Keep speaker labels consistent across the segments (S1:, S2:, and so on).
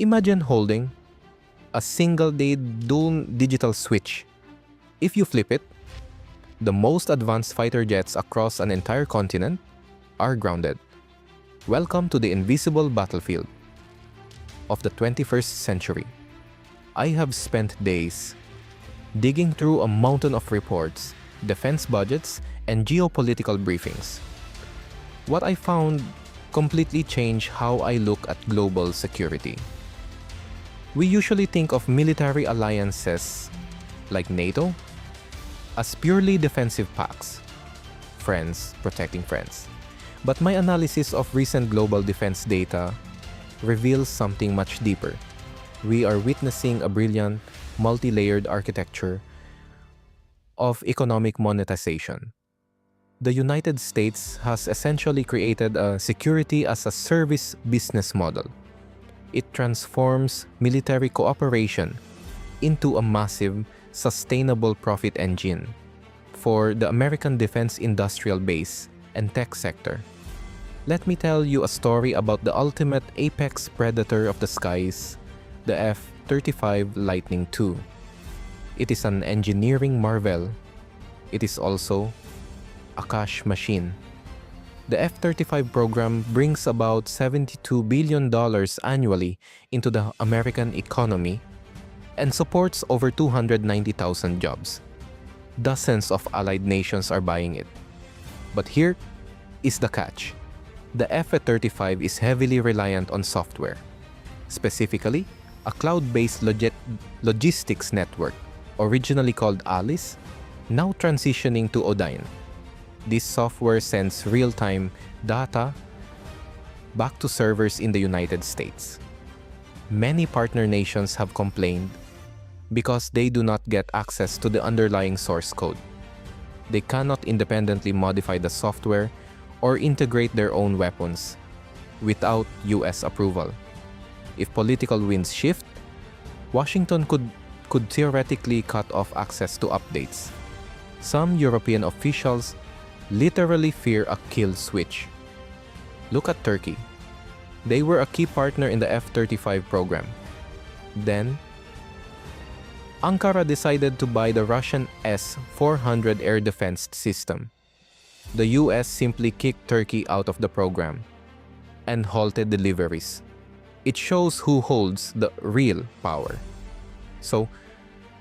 S1: Imagine holding a single-day dual digital switch. If you flip it, the most advanced fighter jets across an entire continent are grounded. Welcome to the invisible battlefield of the 21st century. I have spent days digging through a mountain of reports, defense budgets, and geopolitical briefings. What I found completely changed how I look at global security. We usually think of military alliances like NATO as purely defensive pacts, friends protecting friends. But my analysis of recent global defense data reveals something much deeper. We are witnessing a brilliant, multi-layered architecture of economic monetization. The United States has essentially created a security-as-a-service business model. It transforms military cooperation into a massive, sustainable profit engine for the American defense industrial base and tech sector. Let me tell you a story about the ultimate apex predator of the skies, the F-35 Lightning II. It is an engineering marvel. It is also a cash machine. The F-35 program brings about $72 billion annually into the American economy and supports over 290,000 jobs. Dozens of allied nations are buying it. But here is the catch. The F-35 is heavily reliant on software, specifically a cloud-based logistics network, originally called Alice, now transitioning to Odin. This software sends real-time data back to servers in the United States. Many partner nations have complained because they do not get access to the underlying source code. They cannot independently modify the software or integrate their own weapons without US approval. If political winds shift, Washington could theoretically cut off access to updates. Some European officials literally fear a kill switch. Look at Turkey. They were a key partner in the F-35 program. Then, Ankara decided to buy the Russian S-400 air defense system. The US simply kicked Turkey out of the program and halted deliveries. It shows who holds the real power. So,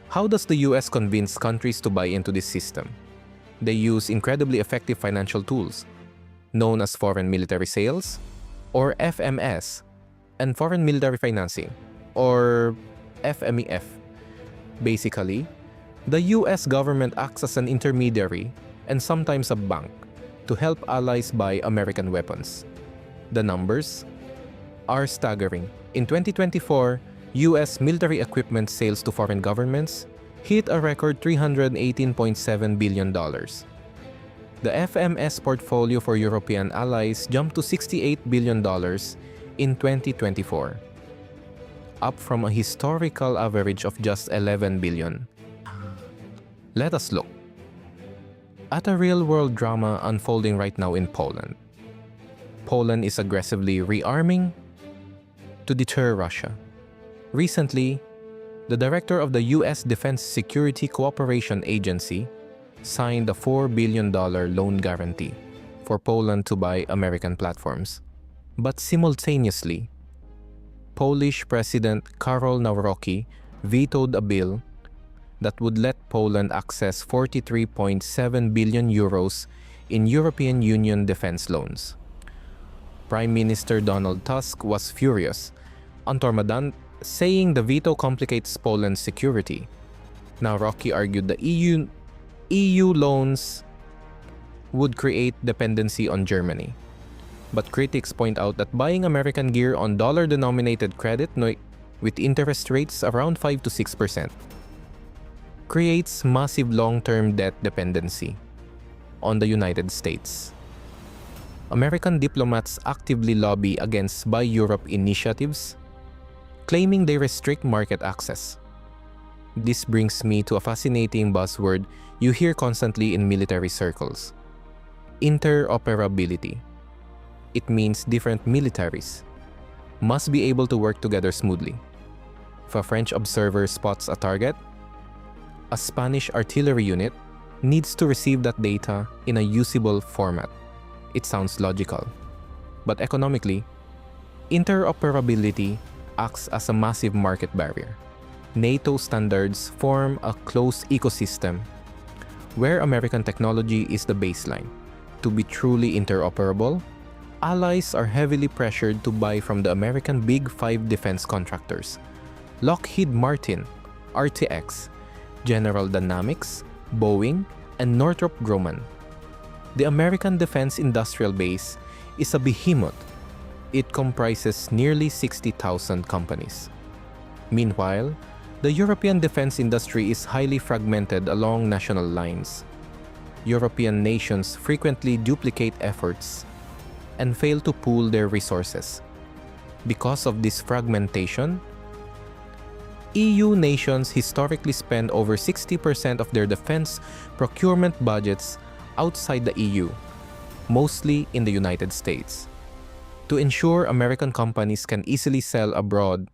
S1: how does the US convince countries to buy into this system? They use incredibly effective financial tools, known as foreign military sales, or FMS, and foreign military financing, or FMEF. Basically, the US government acts as an intermediary and sometimes a bank to help allies buy American weapons. The numbers are staggering. In 2024, US military equipment sales to foreign governments hit a record $318.7 billion. The FMS portfolio for European allies jumped to $68 billion in 2024, up from a historical average of just $11 billion. Let us look at a real-world drama unfolding right now in Poland. Poland is aggressively rearming to deter Russia. Recently, the director of the U.S. Defense Security Cooperation Agency signed a $4 billion loan guarantee for Poland to buy American platforms. But simultaneously, Polish President Karol Nawrocki vetoed a bill that would let Poland access 43.7 billion euros in European Union defense loans. Prime Minister Donald Tusk was furious, saying the veto complicates Poland's security. Nawrocki argued the EU loans would create dependency on Germany. But critics point out that buying American gear on dollar-denominated credit with interest rates around 5 to 6% creates massive long-term debt dependency on the United States. American diplomats actively lobby against Buy Europe initiatives, claiming they restrict market access. This brings me to a fascinating buzzword you hear constantly in military circles: interoperability. It means different militaries must be able to work together smoothly. If a French observer spots a target, a Spanish artillery unit needs to receive that data in a usable format. It sounds logical. But economically, interoperability acts as a massive market barrier. NATO standards form a closed ecosystem where American technology is the baseline. To be truly interoperable, allies are heavily pressured to buy from the American Big Five defense contractors: Lockheed Martin, RTX, General Dynamics, Boeing, and Northrop Grumman. The American defense industrial base is a behemoth. It comprises nearly 60,000 companies. Meanwhile, the European defense industry is highly fragmented along national lines. European nations frequently duplicate efforts and fail to pool their resources. Because of this fragmentation, EU nations historically spend over 60% of their defense procurement budgets outside the EU, mostly in the United States. To ensure American companies can easily sell abroad,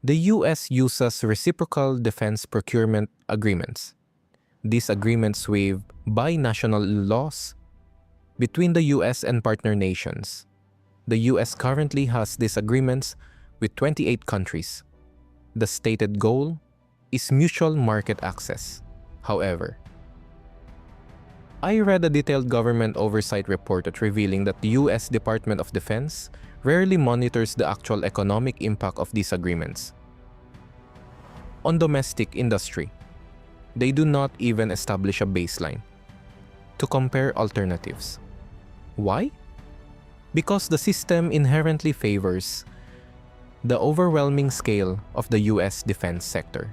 S1: the US uses reciprocal defense procurement agreements. These agreements waive binational laws between the US and partner nations. The US currently has these agreements with 28 countries. The stated goal is mutual market access. However, I read a detailed government oversight report revealing that the US Department of Defense rarely monitors the actual economic impact of these agreements on domestic industry. They do not even establish a baseline to compare alternatives. Why? Because the system inherently favors the overwhelming scale of the US defense sector.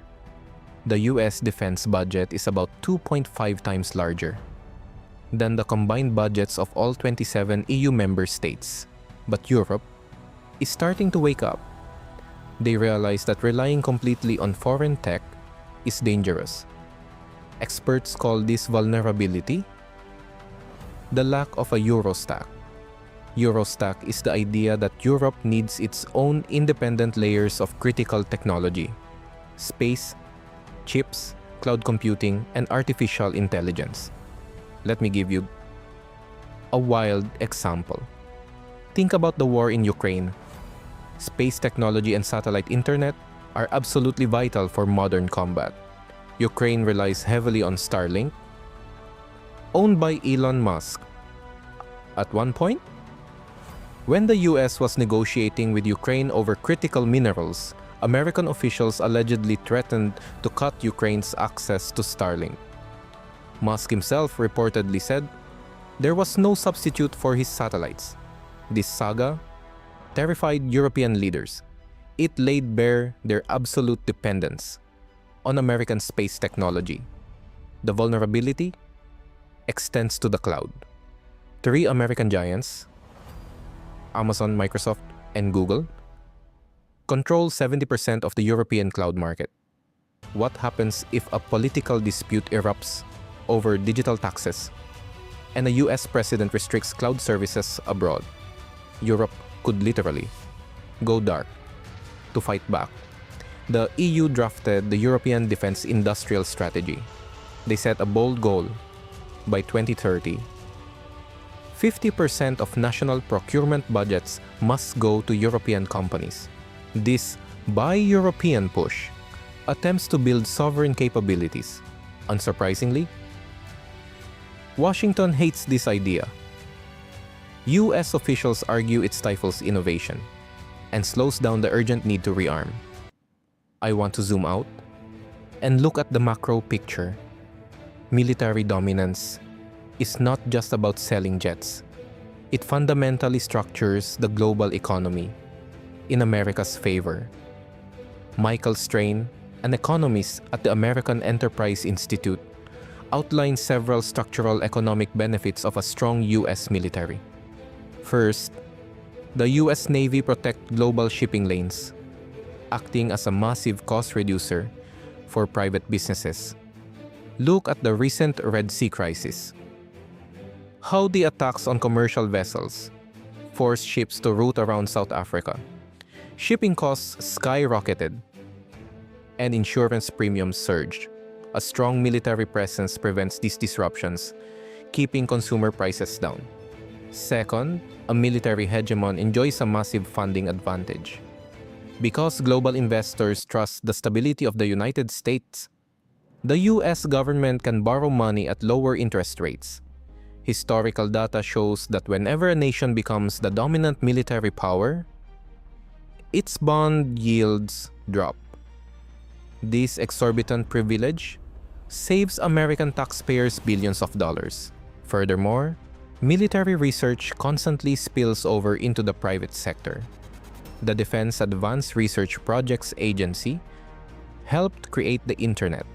S1: The US defense budget is about 2.5 times larger than the combined budgets of all 27 EU member states. But Europe is starting to wake up. They realize that relying completely on foreign tech is dangerous. Experts call this vulnerability the lack of a Eurostack. Eurostack is the idea that Europe needs its own independent layers of critical technology: space, chips, cloud computing, and artificial intelligence. Let me give you a wild example. Think about the war in Ukraine. Space technology and satellite internet are absolutely vital for modern combat. Ukraine relies heavily on Starlink, owned by Elon Musk. At one point, when the US was negotiating with Ukraine over critical minerals, American officials allegedly threatened to cut Ukraine's access to Starlink. Musk himself reportedly said there was no substitute for his satellites. This saga terrified European leaders. It laid bare their absolute dependence on American space technology. The vulnerability extends to the cloud. 3 American giants, Amazon, Microsoft, and Google, control 70% of the European cloud market. What happens if a political dispute erupts over digital taxes and a US president restricts cloud services abroad? Europe could literally go dark. To fight back, the EU drafted the European Defense Industrial Strategy. They set a bold goal: by 2030, 50% of national procurement budgets must go to European companies. This Buy European push attempts to build sovereign capabilities. Unsurprisingly, Washington hates this idea. US officials argue it stifles innovation and slows down the urgent need to rearm. I want to zoom out and look at the macro picture. Military dominance is not just about selling jets. It fundamentally structures the global economy in America's favor. Michael Strain, an economist at the American Enterprise Institute, outlines several structural economic benefits of a strong US military. First, the US Navy protects global shipping lanes, acting as a massive cost reducer for private businesses. Look at the recent Red Sea crisis. How the attacks on commercial vessels forced ships to route around South Africa, Shipping costs skyrocketed, and insurance premiums surged. A strong military presence prevents these disruptions, keeping consumer prices down. Second, a military hegemon enjoys a massive funding advantage. Because global investors trust the stability of the United States, the US government can borrow money at lower interest rates. Historical data shows that whenever a nation becomes the dominant military power, its bond yields drop. This exorbitant privilege saves American taxpayers billions of dollars. Furthermore, military research constantly spills over into the private sector. The Defense Advanced Research Projects Agency helped create the Internet,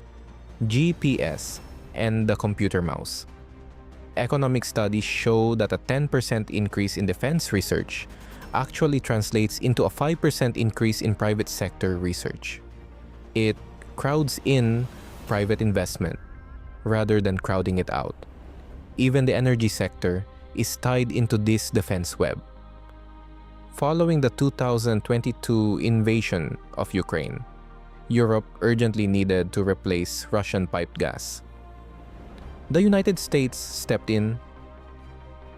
S1: GPS, and the computer mouse. Economic studies show that a 10% increase in defense research actually translates into a 5% increase in private sector research. It crowds in private investment rather than crowding it out. Even the energy sector is tied into this defense web. Following the 2022 invasion of Ukraine, Europe urgently needed to replace Russian piped gas. The United States stepped in,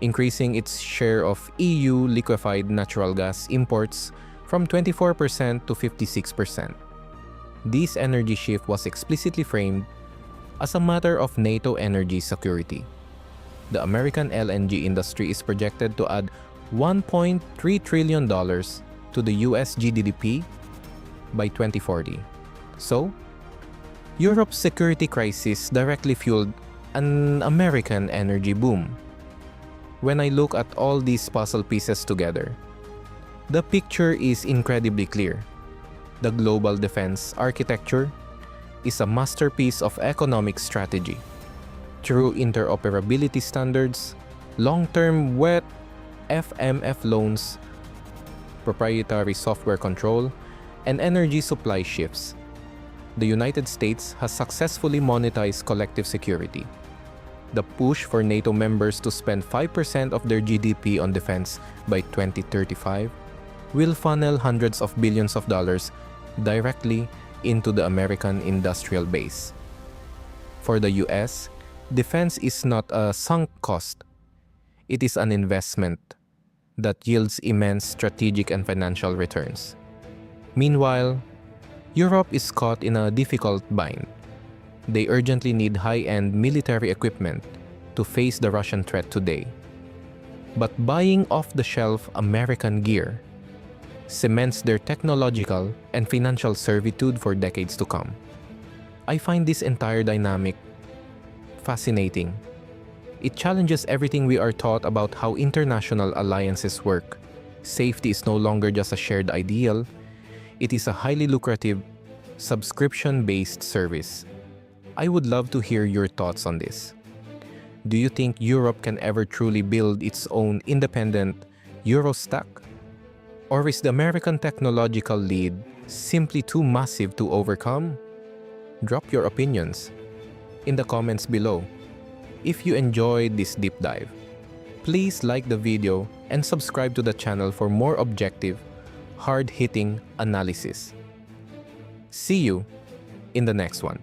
S1: increasing its share of EU liquefied natural gas imports from 24% to 56%. This energy shift was explicitly framed as a matter of NATO energy security. The American LNG industry is projected to add $1.3 trillion to the US GDP by 2040. So, Europe's security crisis directly fueled an American energy boom. When I look at all these puzzle pieces together, the picture is incredibly clear. The global defense architecture is a masterpiece of economic strategy. Through interoperability standards, long-term wet FMF loans, proprietary software control, and energy supply shifts, the United States has successfully monetized collective security. The push for NATO members to spend 5% of their GDP on defense by 2035 will funnel hundreds of billions of dollars directly into the American industrial base. For the US, defense is not a sunk cost. It is an investment that yields immense strategic and financial returns. Meanwhile, Europe is caught in a difficult bind. They urgently need high-end military equipment to face the Russian threat today. But buying off-the-shelf American gear cements their technological and financial servitude for decades to come. I find this entire dynamic fascinating. It challenges everything we are taught about how international alliances work. Safety is no longer just a shared ideal, it is a highly lucrative, subscription-based service. I would love to hear your thoughts on this. Do you think Europe can ever truly build its own independent Eurostack? Or is the American technological lead simply too massive to overcome? Drop your opinions in the comments below. If you enjoyed this deep dive, please like the video and subscribe to the channel for more objective, hard-hitting analysis. See you in the next one.